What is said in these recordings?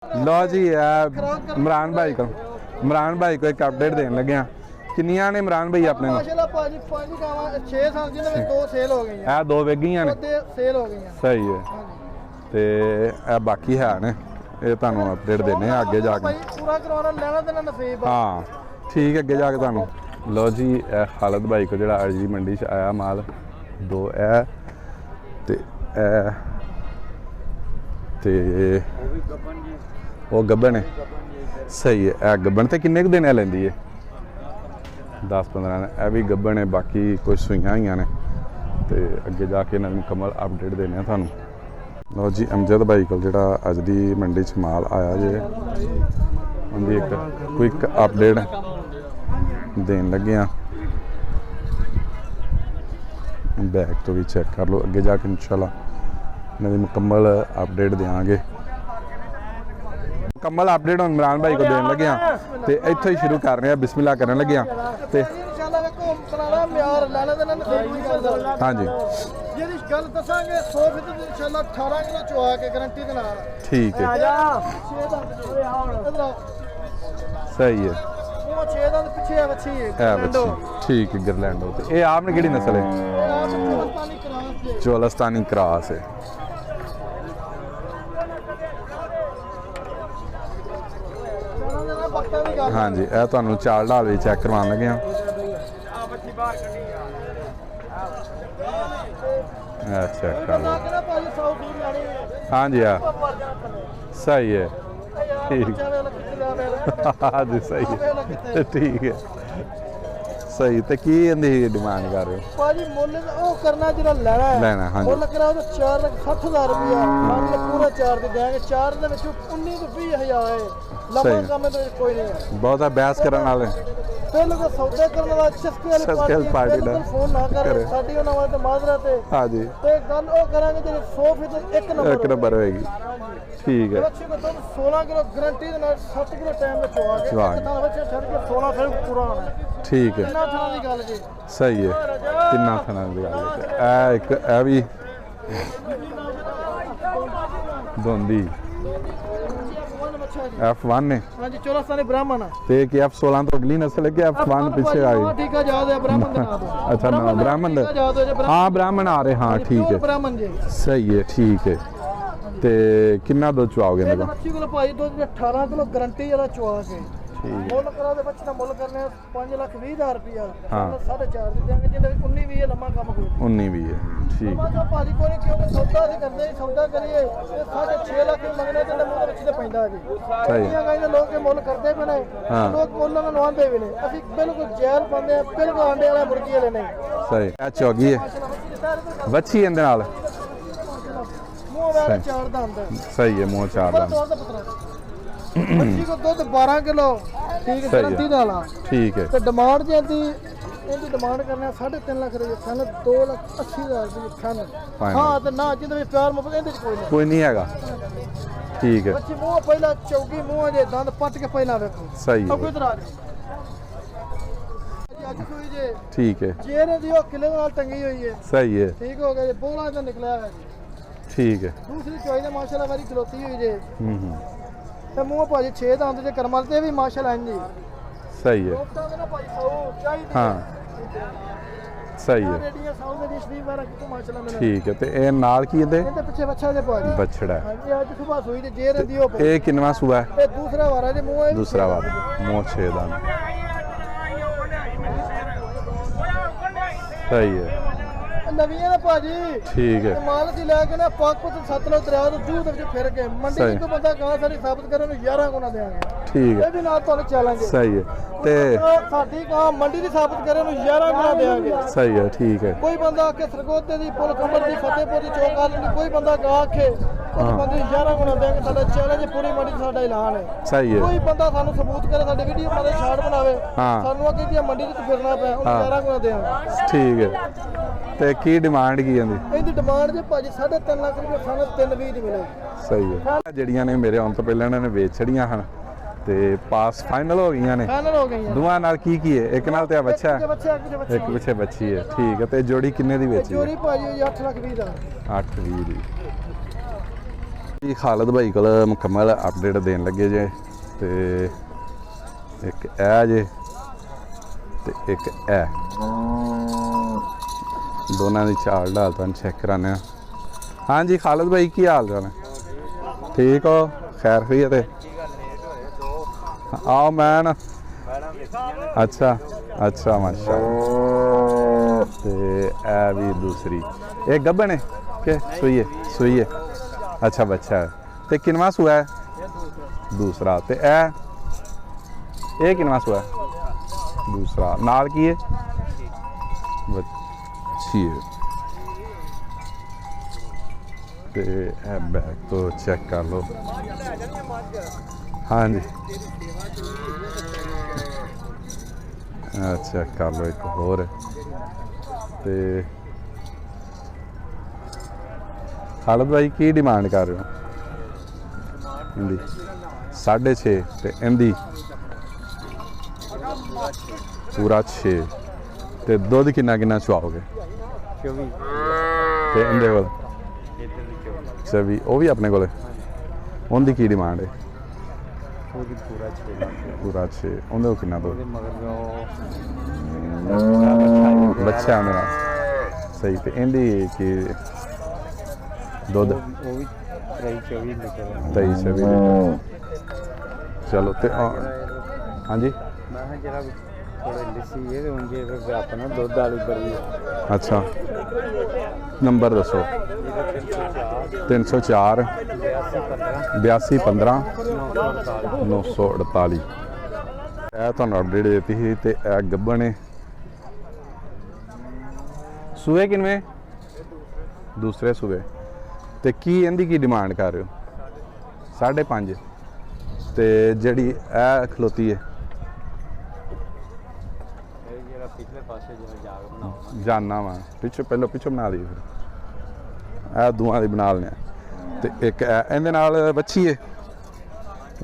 लो जी इमरान भाई को एक अपडेट देने लगे हैं। किन्नियां ने इमरान भाई अपने माशाल्लाह पाजी 5 गावां 6 साल जिन्हां में 2 सेल हो गई हैं। दो वेगियां ने सेल हो गई हैं। सही है ते बाकी है ने ये तुहानू अपडेट देने आगे जाके भाई पूरा करवाना लेना देना नसीब। हाँ ठीक है, अगे जाके तुहानू लो जी खालिद भाई को जो अज की मंडी च आया माल दो ते वो गब्बन है। सही है गब्बन तो किन्ने दिन लेंदी है 10-15 ने यह भी गब्बन है। बाकी कुछ सुइयां हुई ने तो अगे जाके इन्होंने मुकम्मल अपडेट देने थानू। लो जी अमजद भाई को जो अज की मंडी च माल आया जे उनकी एक क्विक अपडेट देन लगे हैं। बैग तो भी चेक कर लो, अगे जाके इंशाल्लाह इन्होंने मुकम्मल अपडेट देंगे। मुकम्मल अपडेट हम इमरान भाई को देन लगे हैं तो इत्थों ही शुरू कर रहे हैं, बिस्मिल्लाह करने लगे हैं। हाँ जी गल दसांगे 100% इंशाल्लाह 18 किलो चुआ के गारंटी के नाल। ठीक है सही है। वो 6 दंद पीछे है बच्ची है बच्ची ठीक है गिरलैंडो। तो ये आपने केड़ी नस्ल है? चोलस्तानी क्रॉस है। हाँ जी यह तुहानू चाल ढाल भी चेक करवा लगे हैं। चेक कर लो। हाँ जी हाँ सही है ठीक हाँ जी सही है ठीक है सही। तो की इहदी डिमांड कर रहे हो? भाजी मुੱਲ ਉਹ ਕਰਨਾ ਜਿਹੜਾ ਲੈਣਾ हाँ जी ਮੁੱਲ ਕਰਾ ਉਹ 4,60,000 ਰੁਪਇਆ ਮੰਨ ਲਓ ਪੂਰਾ 4 ਦੇ ਦੇਾਂਗੇ। 4 ਦੇ ਵਿੱਚੋਂ 19 ਤੋਂ 20,000 ਹੈ ਲੰਮਾ ਕੰਮ ਤੇ ਕੋਈ ਨਹੀਂ ਹੈ। बहुत बहस करने वाले ਪਹਿਲਾਂ ਤਾਂ ਸੌਦਾ ਕਰਨ ਵਾਲਾ ਚਸਕੇ ਵਾਲੀ ਪਾਰਟੀ ਦਾ ਫੋਨ ਨਾ ਕਰੇ ਸਾਡੀ ਉਹਨਾਂ ਵਾਸਤੇ ਮਾਜ਼ਰਾ ਤੇ। हाँ जी ਤੇ ਗੱਲ ਉਹ ਕਰਾਂਗੇ ਜਿਹੜੇ 100% ਇੱਕ ਨੰਬਰ होएगी ठीक है। ਬੱਚੇ ਕੋ 16 ਕਿਲੋ ਗਾਰੰਟੀ ਦੇ ਨਾਲ 7 ਕਿਲੋ ਟਾਈਮ ਵਿੱਚ ਆ ਕੇ ਤਾਂ ਬੱਚੇ ਛੱਡ ਕੇ 16 ਫਿਰ ਪੂਰਾ ਹੋਣਾ ठीक है ਕਿੰਨਾ ਥਾਂ ਦੀ ਗੱਲ ਜੀ सही है। तिना थाना की गल एक भी दोंदी F1 ने हाँ जी चोलस्तानी ब्राह्मण ते कि F16 तो अगली नस्ल है कि F1 पीछे आई? ठीक है याद है ब्राह्मण का नाम। अच्छा ना ब्राह्मण हाँ ब्राह्मण आ रहे हाँ ठीक है ब्राह्मण जी सही है ठीक है। ते कितना दूध चुआओगे इनका? बच्ची को भाई दूध 18 किलो गारंटी वाला चुआ के ਮੁੱਲ ਕਰਾ ਦੇ ਬੱਚੇ ਦਾ ਮੁੱਲ ਕਰਨੇ 5,20,000 ਰੁਪਇਆ। ਹਾਂ 4.5 ਦੇ ਦੇਾਂਗੇ ਜਿਹਨੇ 19 20 ਲੰਮਾ ਕੰਮ ਕੋਈ 19 भी है ठीक ਮੈਂ ਤਾਂ ਭਾਜੀ ਕੋਈ ਕਿਉਂਕਿ ਸੌਦਾ ਅਸੀਂ ਕਰਦੇ ਹਾਂ ਸੌਦਾ ਕਰੀਏ ਇਹ 6.5 ਲੱਖ ਮੰਗਣੇ ਤੇ ਮੁੱਲ ਵਿੱਚ ਤੇ ਪੈਂਦਾ ਜੀ। ਸਹੀ ਕਹਿੰਦੇ ਲੋਕ ਇਹ ਮੁੱਲ ਕਰਦੇ ਵੀ ਨੇ ਲੋਕ ਮੁੱਲ ਨੂੰ ਨਵਾਉਂਦੇ ਵੀ ਨੇ। ਅਸੀਂ ਬਿਲਕੁਲ ਜ਼ਹਿਰ ਪਾਉਂਦੇ ਆ ਬਿਲਕੁਲ ਆਂਡੇ ਵਾਲਾ ਮੁਰਗੀ ਵਾਲੇ ਨਹੀਂ। सही चौगी है बच्ची इंदे नाल ਮੂੰਹ ਵਾਲਾ 4 ਦਾ ਹੁੰਦਾ सही है मुंह चार दांत ਬੱਚੀ ਕੋ ਦੁੱਧ 12 ਕਿਲੋ ਠੀਕ ਹੈ ਗਾਰੰਟੀ ਦਾ ਲਾ ठीक है। ਤੇ ਡਿਮਾਂਡ ਜਾਂਦੀ ਇਹਦੀ ਡਿਮਾਂਡ ਕਰਨਾ 3.5 ਲੱਖ ਰੁਪਏ ਸਾਨੂੰ 2,80,000 ਰੁਪਏ ਖਾਣ। ਹਾਂ ਤੇ ਨਾ ਜਿਹਦੇ ਵਿੱਚ ਪਿਆਰ ਮੁੱਕ ਇਹਦੇ ਚ ਕੋਈ नहीं हैगा ठीक है ਬੱਚੀ ਮੂੰਹ ਪਹਿਲਾਂ ਚੌਗੀ ਮੂੰਹ ਜੇ ਦੰਦ ਪੱਟ ਕੇ ਪਹਿਲਾਂ ਵੇਖੋ सही है ਕੋਈ ਇਧਰ ਆ ਜਾ ਅੱਜ ਕੋਈ ਜੇ ठीक है ਜੇਰੇ ਦੀ ਉਹ ਕਿਲੇ ਨਾਲ ਟੰਗੀ ਹੋਈ ਹੈ सही है ਠੀਕ ਹੋ ਗਿਆ ਜੇ ਬੋਲਾ ਇਹਦਾ ਨਿਕਲਿਆ ਹੋਇਆ ਜੀ। ठीक है ਦੂਸਰੀ ਚੋਈ ਦਾ ਮਾਸ਼ਾਅੱਲਾ ਵਾਰੀ ਖਲੋਤੀ ਹੋਈ ਜੇ ਤੇ ਮੂੰਹ ਭਾਜੀ 6 ਦੰਦ ਜੇ ਕਰਮਲ ਤੇ ਵੀ ਮਾਸ਼ਾਅੱਲਾ ਇੰਜ ਜੀ सही है ਲੋਕਾਂ ਦੇ ਨਾ ਭਾਈ ਸੌ ਚਾਹੀਦੀ हाँ सही है ਰੇਡੀਆਂ ਸੌ ਦੇ ਸ਼ਰੀਫ ਵਾਲਾ ਕਿਤੋਂ ਮਾਸ਼ਾਅੱਲਾ ਮਿਲਦਾ। ठीक है। तो ये नाल की इहदे ਇਹਦੇ ਪਿੱਛੇ ਬੱਚਾ ਦੇ ਭਾਜੀ बछड़ा है ਹਾਂਜੀ ਅੱਜ ਸੁਬਾਹ ਸੂਈ ਤੇ ਜੇਰ ਦੀ ਉਹ ये किनवा सूआ है? ਇਹ ਦੂਸਰਾ ਵਾਰਾ ਜੇ ਮੂੰਹ ਹੈ दूसरा बार मुँह 6 दांत सही है ਨਵੀਆਂ ਨੇ ਭਾਜੀ ठीक है ਮਾਲ ਦੀ ਲੈ ਕੇ ਨਾ ਪਾਕਪਤ ਸਤਲੁਜ ਦਰਿਆ ਤੋਂ ਦੂਰ ਦੇ ਵਿੱਚ ਫਿਰ ਕੇ ਮੰਡੀ ਤੋਂ ਬੰਦਾ ਗਾਂ ਸਾਡੀ ਸਾਬਤ ਕਰਨ ਨੂੰ 11 ਗੁਣਾ ਦੇਵਾਂਗੇ। ठीक है ਇਹ ਵੀ ਨਾਲ ਤੁਹਾਨੂੰ ਚੈਲੰਜ सही है ते ਸਾਡੀ ਗਾਂ ਮੰਡੀ ਦੀ ਸਾਬਤ ਕਰਨ ਨੂੰ 11 ਗੁਣਾ ਦੇਵਾਂਗੇ। सही है ठीक है ਕੋਈ ਬੰਦਾ ਆਖੇ ਸਰਗੋਤੇ ਦੀ ਪੁਲ ਕੰਬਰ ਦੀ ਫਤਿਹਪੁਰ ਦੀ ਚੌਕ ਆਲ ਕੋਈ ਬੰਦਾ ਗਾਂ ਆਖੇ ਉਸ ਬੰਦੇ ਨੂੰ 11 ਗੁਣਾ ਦੇਵਾਂਗੇ। ਸਾਡਾ ਚੈਲੰਜ ਪੂਰੀ ਮੰਡੀ ਸਾਡਾ ਐਲਾਨ ਹੈ। सही है ਕੋਈ ਬੰਦਾ ਸਾਨੂੰ ਸਬੂਤ ਕਰੇ ਸਾਡੀ ਵੀਡੀਓ ਮਾਰੇ ਛਾੜ ਬਣਾਵੇ ਸਾਨੂੰ ਅੱਗੇ ਦੀ ਮੰਡੀ ਵਿੱਚ ਫਿਰਨਾ ਪਿਆ ਉਹਨੂੰ 11 ਗੁਣਾ ਦੇਵਾਂਗੇ। ठीक है ते की डिमांड की आंदी? ਇਹਦੀ ਡਿਮਾਂਡ ਜੇ ਭਾਜੀ 3.5 ਲੱਖ ਰੁਪਏ ਸਾਨੂੰ 320 ਦੀ ਮਿਲੇਗੀ। सही है ਜਿਹੜੀਆਂ ਨੇ ਮੇਰੇ ਆਉਣ ਤੋਂ ਪਹਿਲਾਂ ਇਹਨਾਂ ਨੇ ਵੇਚ ਛੜੀਆਂ ਹਨ ਤੇ ਪਾਸ ਫਾਈਨਲ ਹੋ ਗਈਆਂ ਨੇ। ਫਾਈਨਲ ਹੋ ਗਈਆਂ ਦੋਵਾਂ ਨਾਲ ਕੀ ਹੈ? ਇੱਕ ਨਾਲ ਤੇ ਆ ਬੱਚਾ ਇੱਕ ਬੱਚਾ ਇੱਕ ਪਿੱਛੇ ਬੱਚੀ ਹੈ ਠੀਕ ਹੈ। ਤੇ ਜੋੜੀ ਕਿੰਨੇ ਦੀ ਵੇਚੀ? ਜੋੜੀ ਭਾਜੀ 8,20,000 8-20 ਦੀ। जी खालिद भाई को मुकम्मल अपडेट देन लगे जे ते एक ए जे ते एक ए दोनों की चाल ढाल तुहानू चेक कराने। हाँ जी खालिद भाई की हाल चाल है? ठीक हो? खैर खैरियत है? आओ मैं ना अच्छा अच्छा माशाअल्लाह। ते ए भी दूसरी एक गब्बन है के सुई है अच्छा बच्चा है। ते किनवा सुआ है? दूसरा। ते ए किनवा सुआ है? दूसरा। नाल की है? बच्ची है। ते ए बैग तो चेक कर लो। हाँ जी चेक कर लो एक होर ते खालिद भाई की डिमांड कर रहे हो? इंदी 6.5 ते इंदी पूरा 6 ते दुध किन्ना किन्ना चुआओगे? 24 ते इंदे कोल 24 वो भी अपने कोल उनकी की डिमांड है? पूरा 6 उन्हें किन्ना दो बच्चा मेरा सही। तो इंदी की दुध 23-24 चलो तो हाँ जी अच्छा नंबर दसो। 304 82 15 948 तुहानू अपडेट देती थी। तो गब्बन है सूए किनवे? दूसरे सूए। तो की इनकी की डिमांड कर रहे हो? 5.5 ते जड़ी ए खलोती है जाना वा पिछो पहलो पिछो बना दी फिर ए दूआं दी बना लें। तो एक इहदे नाल बच्ची है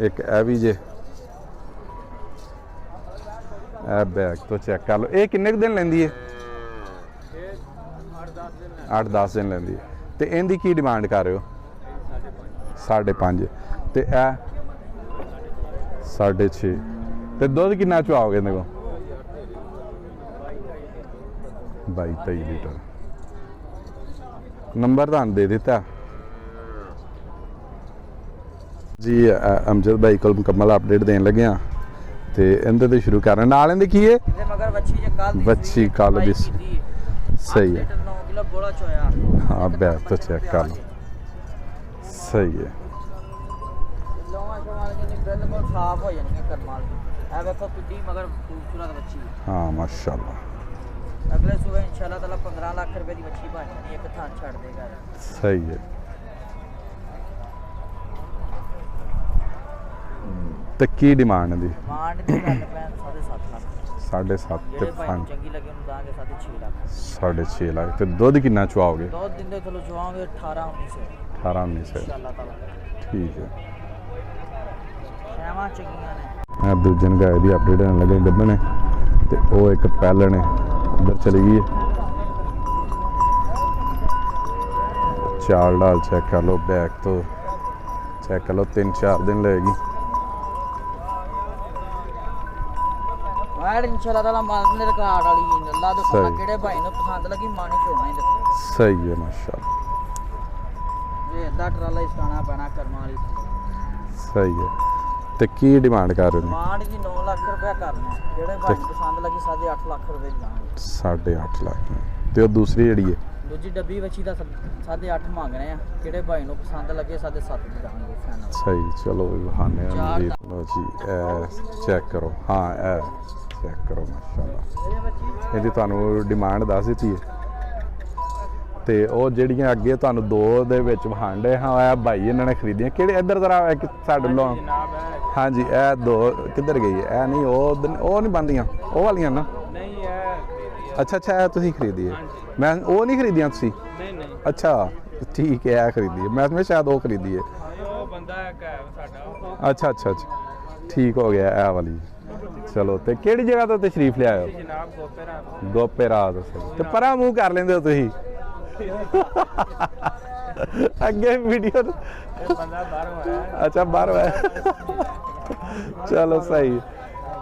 एक ए भी जे ए बैग तो चेक कर लो। ये किन्ने दिन लेंदी है? 8-10 दिन लेंदी है। तो इनकी की डिमांड कर रहे हो? 5.5 ते ए 6.5 ते दुध किन्ना चुआओगे इहदे को? 22-23 लीटर। नंबर तुहानू दे दिता जी। अमजद भाई को मुकम्मल अपडेट देन लगे हाँ। तो इंदे तो शुरू कर रहे नाल इंदे की है? बच्ची कल भी सही है। हाँ बैग तो चेक कर लो सही है। हाँ माशाल्लाह अगले सुबह इंशाल्लाह ताला 15 लाख रुपए की मच्छी बन जानी एक थान छड़ देगा। सही है। तो की डिमांड दी? डिमांड दी गल पैन 7.5 लाख। 7.5 ते फंड चंगी लगे उन्हें दांगे 6.5 लाख। 6.5 लाख। तो दुध किन्ना चुआओगे? दुध दिन दे चलो चुआओगे 18-19 इंशाल्लाह ताला। ठीक है। छेवां चंगियां ने दूजे गाय की अपडेट देने लगे गब्बन है। तो वो एक पैलन है उधर चली गई है। चाल डाल चेक कर लो बैग तो चेक कर लो 3-4 दिन लगेगी। इंशाल्लाह ताला मारने रिकॉर्ड वाली अल्लाह दे पता केड़े भाई नु पसंद लगी मानी चोना ही सही है माशाल्लाह। ये अद्धा ट्राला इसकाना पैना कर्मा वाली सही है। तो की डिमांड कर रहे हो? डिमांड जी 9 लाख रुपया करना जेड़े भाई पसंद लगी 8.5 लाख रुपए दी लांगे। 8.5 लाख। तो दूसरी जड़ी है दूजी डब्बी बच्ची का 8.5 मांग रहे हैं जेड़े भाई नु पसंद लगे 7.5 दी लांगे फाइनल। सही चलो बहाने लो जी चेक करो। हाँ चेक करो माशाल्लाह ਇਹਦੀ ਤੁਹਾਨੂੰ डिमांड दस दी है। तो वो ਜਿਹੜੀਆਂ ਅੱਗੇ ਤੁਹਾਨੂੰ ਦੋ ਦੇ ਵਿੱਚ ਵਹਾਂਡੇ ਹਾਂ ਇਹ ਭਾਈ ਇਹਨਾਂ ਨੇ ਖਰੀਦੀਆਂ ਕਿਹੜੇ ਇੱਧਰ ਜ਼ਰਾ ਸਾਡੇ ਲੋ हाँ जी ਇਹ ਦੋ ਕਿੱਧਰ ਗਈ ਇਹ ਨਹੀਂ ਉਹ ਨਹੀਂ ਬੰਦੀਆਂ ਉਹ ਵਾਲੀਆਂ ਨਾ नहीं अच्छा अच्छा ਇਹ ਤੁਸੀਂ ਖਰੀਦੀ ਹੈ ਮੈਂ ਉਹ ਨਹੀਂ ਖਰੀਦੀਆਂ ਤੁਸੀਂ नहीं नहीं अच्छा ठीक है ਇਹ ਖਰੀਦੀ ਹੈ ਮੈਂ ਸ਼ਾਇਦ ਉਹ ਖਰੀਦੀ ਹੈ वो बंदा है साडा अच्छा अच्छा अच्छा ठीक हो गया ਇਹ ਵਾਲੀ चलो तो ਕਿਹੜੀ ਜਗ੍ਹਾ ਤੋਂ ਤਸ਼ਰੀਫ ਲਿਆਏ ਹੋ जनाब ਗੋਪੇ ਰਾਤ ਤੇ ਪਰਾਂ ਮੂੰਹ ਕਰ ਲੈਂਦੇ ਹੋ ਤੁਸੀਂ ਅੱਗੇ ਵੀਡੀਓ ਬੰਦਾ ਬਾਹਰੋਂ ਆਇਆ ਅੱਛਾ ਬਾਹਰ ਆਇਆ ਚਲੋ ਸਹੀ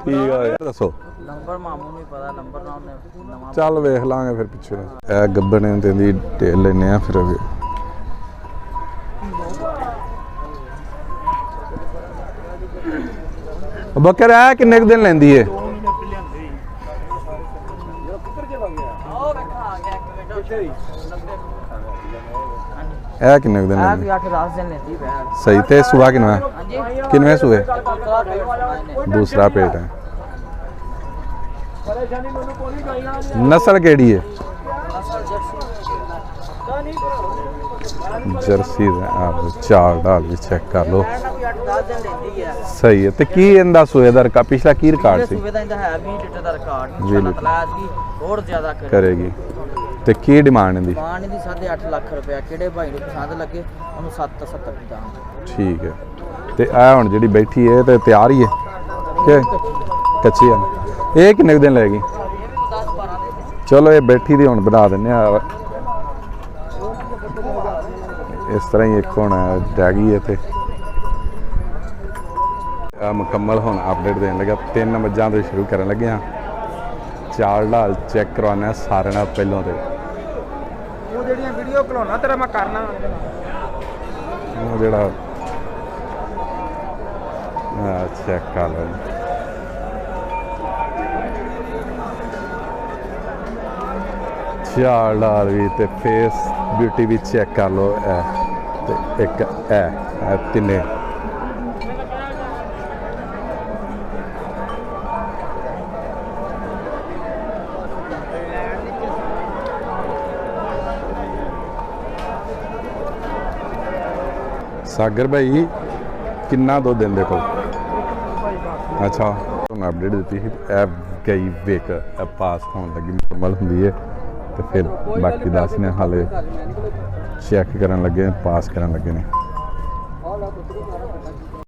ਠੀਕ ਆ ਦੱਸੋ ਨੰਬਰ ਮਾਮੂ ਨੂੰ ਵੀ ਪਤਾ ਨੰਬਰ ਨਾ ਉਹਨੇ ਨਵਾਂ ਚੱਲ ਵੇਖ ਲਾਂਗੇ ਫਿਰ ਪਿੱਛੇ ਇਹ ਗੱਬਣ ਤੇ ਦੀ ਢੇਲ ਲੈਨੇ ਆ ਫਿਰ ਅੱਗੇ ਬੱਕਰ ਆ ਕਿੰਨੇ ਕੁ ਦਿਨ ਲੈਂਦੀ ਏ ਉਹ ਵੇਖਾ ਆ ਗਿਆ ਇੱਕ ਮਿੰਟ ਇਹ ਕਿੰਨੇ ਕੁ ਦਿਨ ਆ ਲੈਂਦੀ ਵੀ 8-10 ਦਿਨ ਲੈਂਦੀ ਬੈਠ ਸਹੀ ਤੇ ਸੁਆ ਕਿੰਨਾ ਹਾਂਜੀ ਕਿੰਨੇ ਸੂਏ ਦੂਸਰਾ ਪੇਟ ਦੂਸਰਾ ਪੇਟ ਹੈ ਨਸਲ ਕਿਹੜੀ ਹੈ ਜਰਸੀ ਦਾ ਆਪ ਚਾਰ ਢਾਲ ਵੀ ਚੈੱਕ ਕਰ ਲਓ ਵੀ 8-10 ਦਿਨ ਲੈਂਦੀ ਹੈ ਸਹੀ ਹੈ ਤੇ ਕੀ ਇਹਦਾ ਸੂਏ ਦਾ ਪਿਛਲਾ ਕੀ ਰਿਕਾਰਡ ਸੀ ਸੂਬੇ ਦਾ ਇਹਦਾ ਹੈ 20 ਲੀਟਰ ਦਾ ਰਿਕਾਰਡ ਵੀਹ ਲੀਟਰ। ਤਲਾਸ਼ ਕੀ ਹੋਰ ਜ਼ਿਆਦਾ ਕਰੇਗੀ ਤੇ ਕੀ ਡਿਮਾਂਡ ਇਹਦੀ ਮਾਨ ਦੀ 8.5 ਲੱਖ ਰੁਪਇਆ ਕਿਹੜੇ ਭਾਈ ਨੂੰ ਪਸੰਦ ਲੱਗੇ ਉਹਨੂੰ 7-70 ਦਾਂਗੇ ਠੀਕ ਹੈ ਤੇ ਆ ਹੁਣ ਜਿਹੜੀ ਬੈਠੀ ਹੈ ਤੇ ਤਿਆਰ ਹੀ ਹੈ ਕਿ ਕੱਚੀ ਹੈ ਇਹ ਕਿੰਨੇ ਕੁ ਦਿਨ ਲੈਗੀ ਇਹ ਵੀ 10-12 ਦੇ ਚਲੋ ਇਹ ਬੈਠੀ ਦੀ ਹੁਣ ਬਣਾ ਦਿੰਨੇ ਆ ਇਸ ਤਰ੍ਹਾਂ ਹੀ ਇੱਕ ਹੁਣ ਰਹਿ ਗਈ ਹੈ ਤੇ ਆ ਮੁਕੰਮਲ ਹੁਣ ਅਪਡੇਟ ਦੇਣ ਲੱਗਾ 3 ਮੱਝਾਂ ਤੋਂ ਸ਼ੁਰੂ ਕਰਨ ਲੱਗੇ ਆ ਚਾਲ ਢਾਲ ਚੈੱਕ ਕਰਵਾਉਣਾ ਸਾਰਿਆਂ ਨਾਲ ਪਹਿਲਾਂ ਤੇ ਉਹ ਜਿਹੜੀਆਂ ਵੀਡੀਓ ਘਲਾਉਣਾ ਤੇਰਾ ਮੈਂ ਕਰਨਾ ਉਹ ਜਿਹੜਾ ਚੈੱਕ ਕਰ ਲਓ ਚਾਲ ਢਾਲ ਵੀ ਤੇ ਫੇਸ ਬਿਊਟੀ ਵੀ ਚੈੱਕ ਕਰ ਲਓ ਇਹ ਤੇ ਇੱਕ ਇਹ ਤਿੰਨੇ ਸਾਗਰ ਭਾਈ ਕਿੰਨਾ ਦੁੱਧ ਦਿੰਦੇ ਕੋਲ ਅੱਛਾ ਤੁਹਾਨੂੰ ਅਪਡੇਟ ਦਿੱਤੀ ਸੀ ਇਹ ਗਈ ਵੇਕ ਪਾਸ ਹੋਣ ਲੱਗੀ ਮੁਕੰਮਲ ਹੁੰਦੀ ਹੈ ਤੇ ਫਿਰ ਬਾਕੀ ਦੱਸਨੇ ਹਾਲੇ ਚੈੱਕ ਕਰਨ ਲੱਗੇ ਪਾਸ ਕਰਨ ਲੱਗੇ ਨੇ